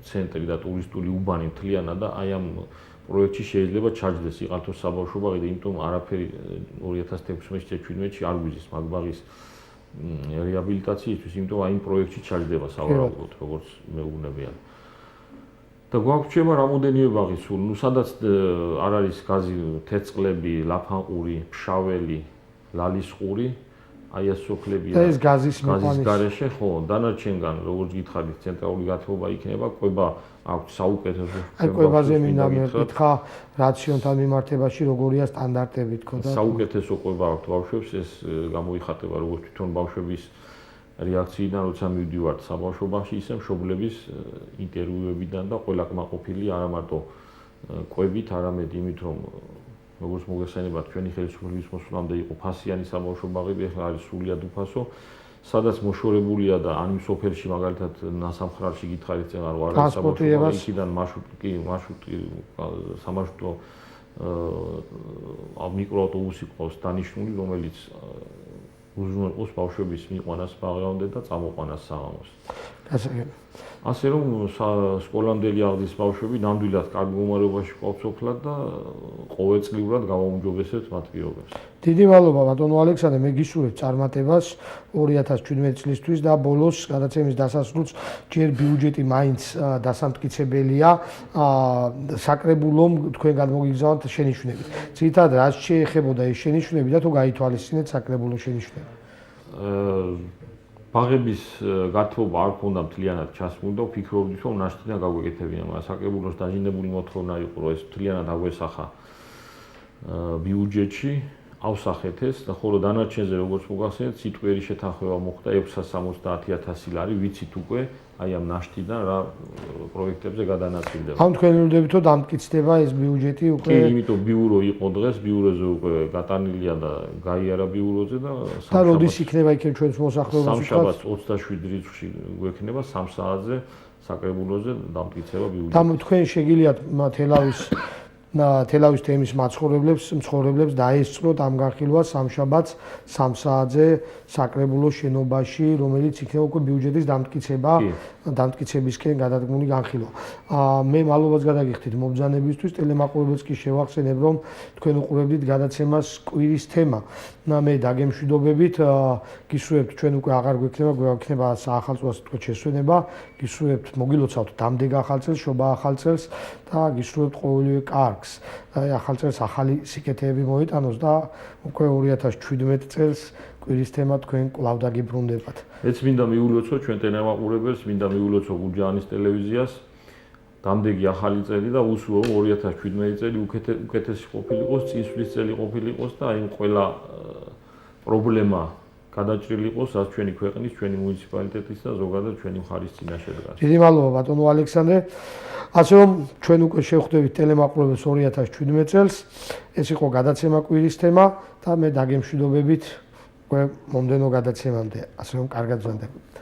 ცენტრი და ტურისტული უბანი მთლიანად და აი ამ პროექტში შეიძლება ჩაჯდეს იყალთოს საბავშვო ბაღი და იმიტომ არაფერი 2016-17-ში არ გვიზის მაგ ბაღის რეაბილიტაციისთვის, იმიტომ აი იმ პროექტში ჩაჯდება სავარაუდოდ, როგორც მეუბნებიან. და გვაქვს რჩება რამოდენიმე ბაღი სულ, ნუ სადაც არ არის გაზი, თეწყლები, ლაფანყური, ფშაველი, ლალისყური, აი ეს სოფლებია. და ეს გაზის მიყვანის გარეშე, ხო, დანარჩენგან, როგორც გითხარით, ცენტრალური გათბობა იქნება, ყვება აქვს საუკეთესო. აი ყვებაზე მინდა მეკითხა, რაციონთან მიმართებაში როგორია სტანდარტები თქო და საუკეთესო ყვება აქვს ბავშვებს, ეს გამოიხატება როგორც თვითონ ბავშვების რეაქციიდან, როცა მივდივართ საბავშვო ბაღში, ისე მშობლების ინტერვიუებიდან და ყველა კმაყოფილი არა მარტო ყვებით, არამედ იმით, რომ როგორც მოგესალმებათ, ჩვენი ხელისუფლების მოსვლამდე იყო ფასიანი საბავშვო ბაღები, ახლა არის სრულიად უფასო. სადაც მოშორებულია და ან სოფელში მაგალითად ნასამხრალში გითხარით წეღარ ვარ ტრანსპორტირებას იქიდან მარშრუტი სამარშრუტო მიკროავტობუსი ყავს დანიშნული, რომელიც უზრუნველყოფს ბავშვების მიყვანას ბაღამდე და წამოყვანას საღამოს. ასე რომ სკოლამდელი აღდის ბავშვები ნამდვილად კარგ მდგომარეობაში ყავს სოფლად და ყოველწლიურად გავაუმჯობესებთ მათ პირობებს. დიდი მადლობა ბატონო ალექსანდრე, მე გისურვებ წარმატებას 2017 წლისთვის და ბოლოს გადაცემის დასასრულს ჯერ ბიუჯეტი მაინც დასამტკიცებელია, საკრებულომ თქვენ გადმოგიგზავნთ შენიშვნები. ძირითადად რაც შეეხებოდა ეს შენიშვნები და თუ გაითვალისწინეთ საკრებულო შენიშვნები. ბაღების გათბობა არ ქონდა მთლიანად ჩასმული და ვფიქრობდი, რომ ნაშთიდან გაგვეკეთებინა, მაგრამ საკრებულოს დაჟინებული მოთხოვნა იყო, რომ ეს მთლიანად აგვესახა ბიუჯეტში, ავსახეთ ეს და ხოლო დანარჩენზე როგორც მოგახსენეთ, სიტყვიერი შეთანხმება მოხდა 670.000 ლარი, ვიცით უკვე აი ამ ნაშთიდან რა პროექტებზე გადანაწილდება. ამ თქვენ ველოდებით რომ დამტკიცდება ეს ბიუჯეტი უკვე? კი, იმიტომ ბიურო იყო დღეს, ბიუროზე უკვე გატანილია და გაიარა ბიუროზე და და როდის იქნება იქ ჩვენს მოსახლეობას? სამშაბათს 27 რიცხვში გვექნება 3 საათზე საკრებულოზე დამტკიცება ბიუჯეტი. და თქვენ შეგიძლიათ თელავის თემის მცხოვრებლებს დაესწროთ ამ განხილვა სამშაბათს 3 საათზე საკრებულოს შენობაში, რომელიც იქნება უკვე ბიუჯეტის დამტკიცებისკენ გადადგმული განხილვა. მე მადლობას გადაგიხდით მობრძანებისთვის, ტელემაყურებელს კი შევახსენებ, რომ თქვენ უყურებდით გადაცემას კვირის თემა. მე დაგემშვიდობებით, გისურვებთ ჩვენ უკვე აღარ გვექნება საახალწლოას თქვა შესვენება, გისურვებთ მოგილოცავთ დამდეგ ახალ წელს, შობა ახალ წელს და გისურვებთ ყოველივე კარგს. ახალ წელს ახალი სიკეთეები მოიტანოს და უკვე 2017 წელს კვირის თემა თქვენ კვლავ დაგიბრუნდებათ. მეც მინდა მიულოცო ჩვენ ტელემაყურებელს, მინდა მიულოცო გურჯაანის ტელევიზიას. დამდეგი ახალი წელი და უსულა 2017 წელი უკეთესი ყოფილიყოს, წინსვლის წელი ყოფილიყოს და აი ყველა პრობლემა გადაჭრილიყოს, რაც ჩვენი ქვეყნის, ჩვენი მუნიციპალიტეტის და ზოგადად ჩვენი მხარის წინაშე დგას. დიდი მადლობა ბატონო ალექსანდრე. ასე რომ ჩვენ უკვე შევხვდებით ტელემაყურებელს 2017 წელს. ეს იყო გადაცემა კვირის თემა და მე დაგემშვიდობებით უკვე მომდენო გადაცემამდე. ასე რომ კარგად ზრუნდებოდეთ.